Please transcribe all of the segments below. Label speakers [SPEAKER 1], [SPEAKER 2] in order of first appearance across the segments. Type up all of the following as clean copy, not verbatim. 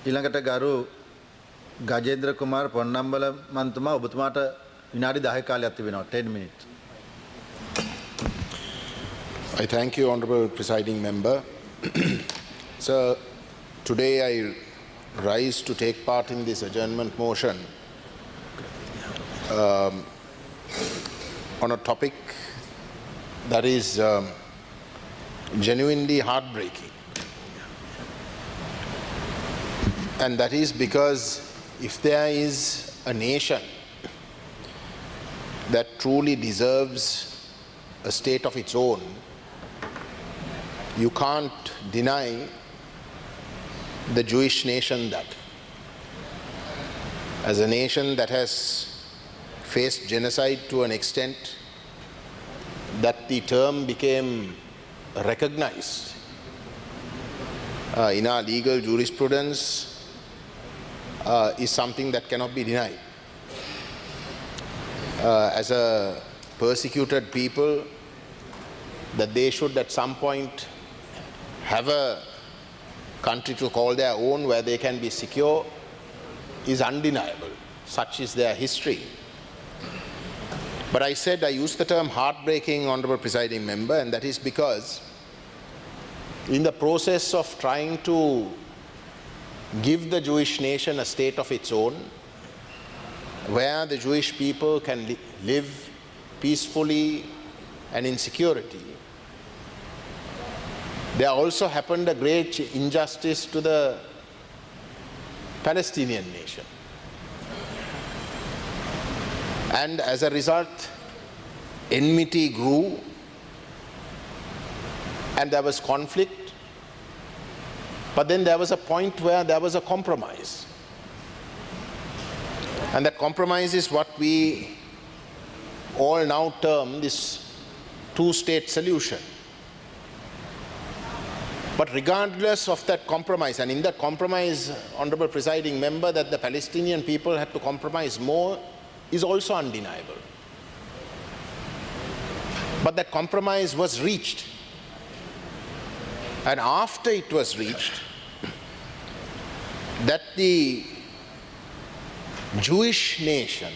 [SPEAKER 1] ඊළඟට ගරු Gajendrakumar Ponnambalam මන්තුමා ඔබතුමාට විනාඩි 10 කාලයක් තිබෙනවා 10 minutes.
[SPEAKER 2] I thank you, Honorable Presiding Member. So, today I rise to take part in this adjournment motion on a topic that is genuinely heartbreaking. And that is because if there is a nation that truly deserves a state of its own, you can't deny the Jewish nation that. As a nation that has faced genocide to an extent that the term became recognized in our legal jurisprudence is something that cannot be denied. As a persecuted people, that they should at some point have a country to call their own where they can be secure is undeniable. Such is their history. But I said I use the term heartbreaking, Honorable Presiding Member, and that is because in the process of trying to give the Jewish nation a state of its own, where the Jewish people can live peacefully and in security, there also happened a great injustice to the Palestinian nation. And as a result, enmity grew and there was conflict. But then there was a point where there was a compromise. And that compromise is what we all now term this two-state solution. But regardless of that compromise, and in that compromise, Honorable Presiding Member, that the Palestinian people had to compromise more is also undeniable. But that compromise was reached. And after it was reached, that the Jewish nation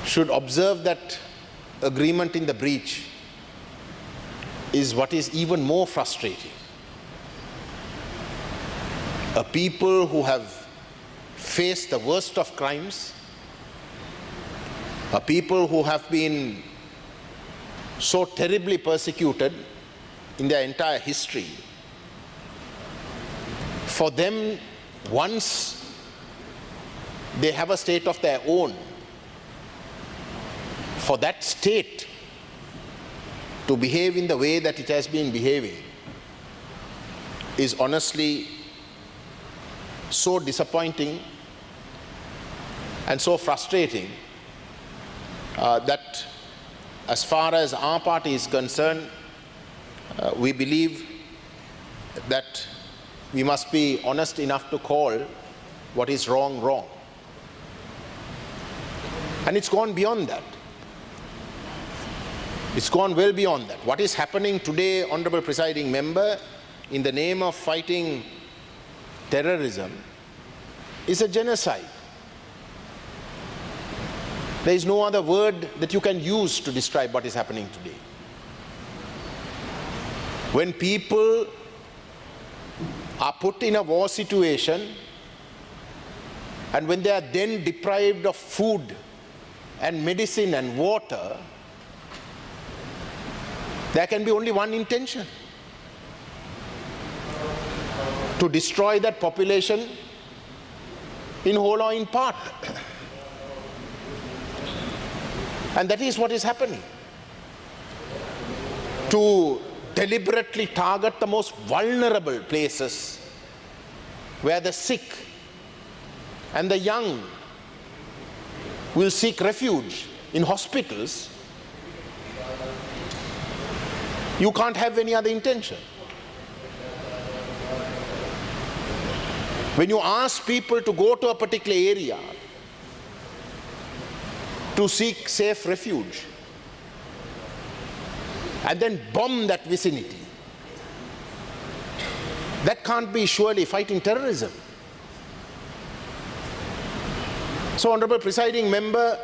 [SPEAKER 2] should observe that agreement in the breach is what is even more frustrating. A people who have faced the worst of crimes, a people who have been so terribly persecuted in their entire history, for them, once they have a state of their own, for that state to behave in the way that it has been behaving is honestly so disappointing and so frustrating that as far as our party is concerned, we believe that we must be honest enough to call what is wrong, wrong. And it's gone beyond that. It's gone well beyond that. What is happening today, Honorable Presiding Member, in the name of fighting terrorism, is a genocide. There is no other word that you can use to describe what is happening today. When people are put in a war situation, and when they are then deprived of food and medicine and water, there can be only one intention: to destroy that population in whole or in part. And that is what is happening. To deliberately target the most vulnerable places where the sick and the young will seek refuge in hospitals, you can't have any other intention. When you ask people to go to a particular area to seek safe refuge and then bomb that vicinity, That can't be surely fighting terrorism. So, Honorable Presiding Member,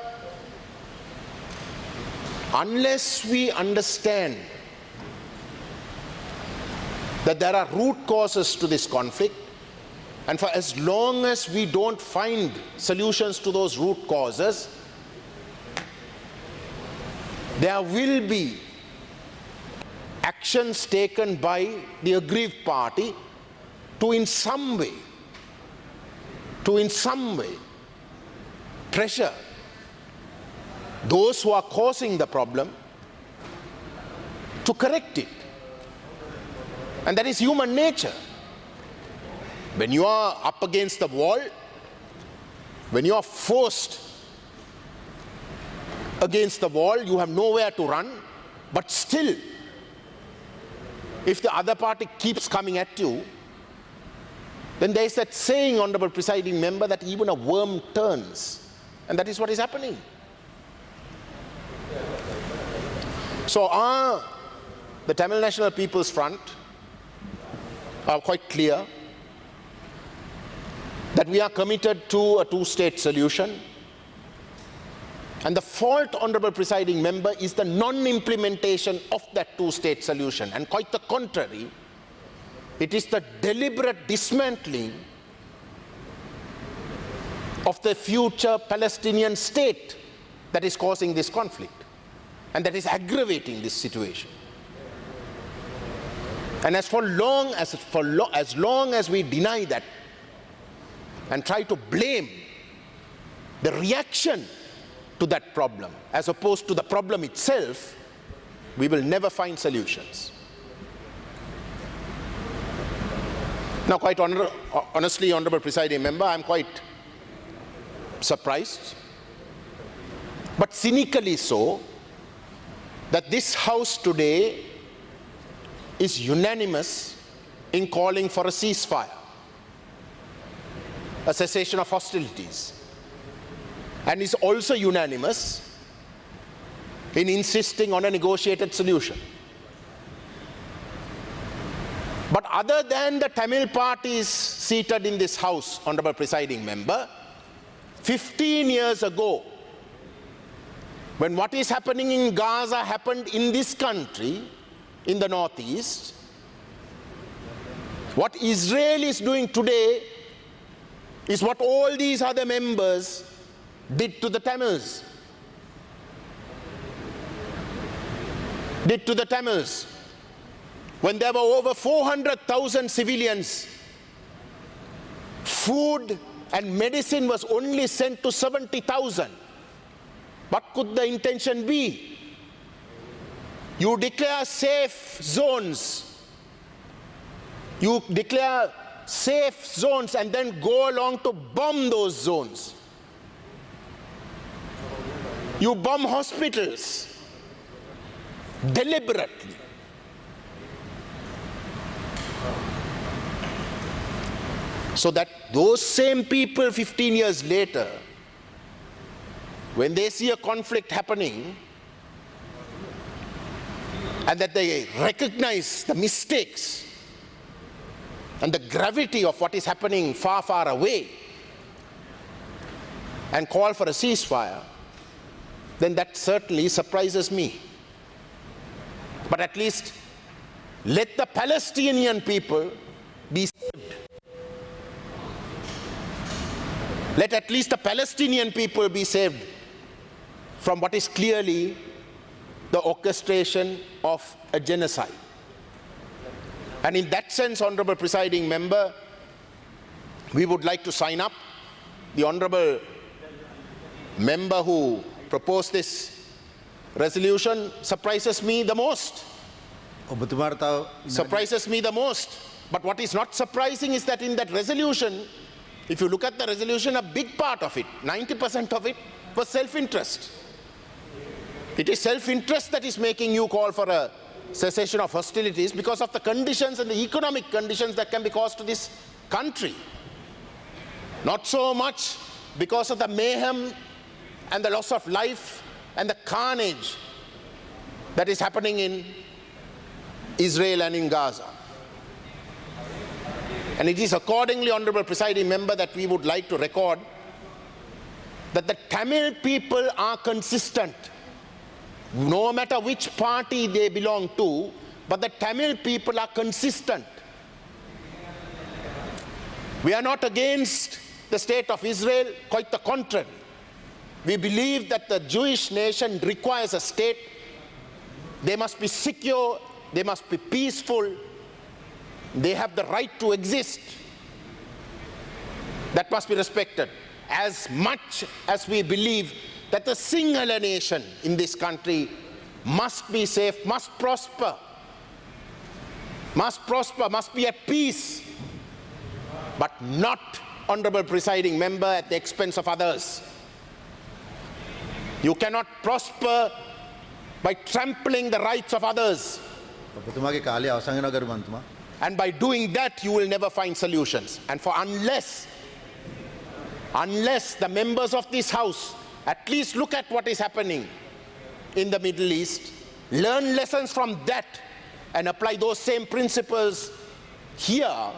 [SPEAKER 2] unless we understand that there are root causes to this conflict, and for as long as we don't find solutions to those root causes, there will be actions taken by the aggrieved party to in some way pressure those who are causing the problem to correct it. And that is human nature. When you are up against the wall, when you are forced against the wall, you have nowhere to run, but still, if the other party keeps coming at you, then there is that saying, Honorable Presiding Member, that even a worm turns. And that is what is happening. So the Tamil National People's Front are quite clear that we are committed to a two-state solution. And the fault, Honorable Presiding Member, is the non-implementation of that two-state solution. And quite the contrary, it is the deliberate dismantling of the future Palestinian state that is causing this conflict and that is aggravating this situation. And as long as we deny that and try to blame the reaction to that problem as opposed to the problem itself, we will never find solutions. Now, quite honestly, Honorable Presiding Member, I'm quite surprised, but cynically so, that this House today is unanimous in calling for a ceasefire, a cessation of hostilities, and is also unanimous in insisting on a negotiated solution. But other than the Tamil parties seated in this House, Honorable Presiding Member, 15 years ago, when what is happening in Gaza happened in this country, in the northeast, what Israel is doing today is what all these other members did to the Tamils. When there were over 400,000 civilians, food and medicine was only sent to 70,000. What could the intention be? You declare safe zones. You declare safe zones and then go along to bomb those zones. You bomb hospitals deliberately. So that those same people 15 years later, when they see a conflict happening and that they recognize the mistakes and the gravity of what is happening far, far away and call for a ceasefire, then that certainly surprises me. But at least let the Palestinian people be saved. Let at least the Palestinian people be saved from what is clearly the orchestration of a genocide. And in that sense, Honorable Presiding Member, we would like to sign up. The Honorable Member who proposed this resolution surprises me the most. Surprises me the most. But what is not surprising is that in that resolution, if you look at the resolution, a big part of it, 90% of it, was self-interest. It is self-interest that is making you call for a cessation of hostilities because of the conditions and the economic conditions that can be caused to this country. Not so much because of the mayhem and the loss of life and the carnage that is happening in Israel and in Gaza. And it is accordingly, Honourable Presiding Member, that we would like to record that the Tamil people are consistent, no matter which party they belong to, but the Tamil people are consistent. We are not against the state of Israel, quite the contrary. We believe that the Jewish nation requires a state. They must be secure, they must be peaceful, they have the right to exist. That must be respected. As much as we believe that the singular nation in this country must be safe, must prosper, must be at peace, but not, Honourable Presiding Member, at the expense of others. You cannot prosper by trampling the rights of others. And by doing that, you will never find solutions. And for unless the members of this House at least look at what is happening in the Middle East, learn lessons from that, and apply those same principles here,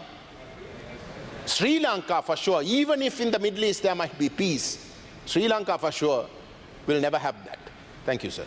[SPEAKER 2] Sri Lanka for sure, even if in the Middle East there might be peace, Sri Lanka for sure will never have that. Thank you, sir.